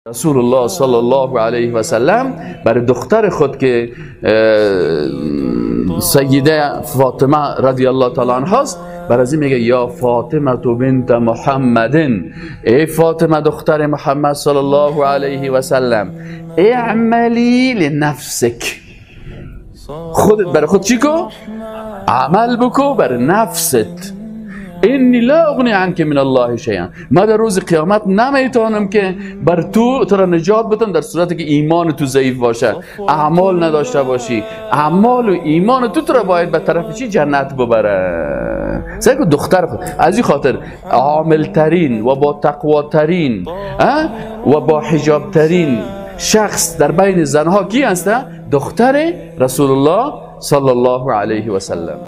رسول الله صلی الله علیه و سلم برای دختر خود که سیده فاطمه رضی الله تعالی عنها است، برای این میگه یا فاطمه بنت محمد، ای فاطمه دختر محمد صلی الله علیه و سلم، اعملی لنفسک، خودت برای خود چی کو؟ عمل بکو بر نفست. اینی لا اغنی عنک من الله شیئا، ما در روز قیامت نمیتونم که بر تو را نجات بدم در صورتی که ایمان تو ضعیف باشه، اعمال نداشته باشی. اعمال و ایمان تو را باید به طرف چی؟ جنت ببره. سعی دختر خود از این خاطر عامل ترین و با تقوا ترین و با حجاب ترین شخص در بین زنها کی هست؟ دختر رسول الله صلی الله علیه و سلم.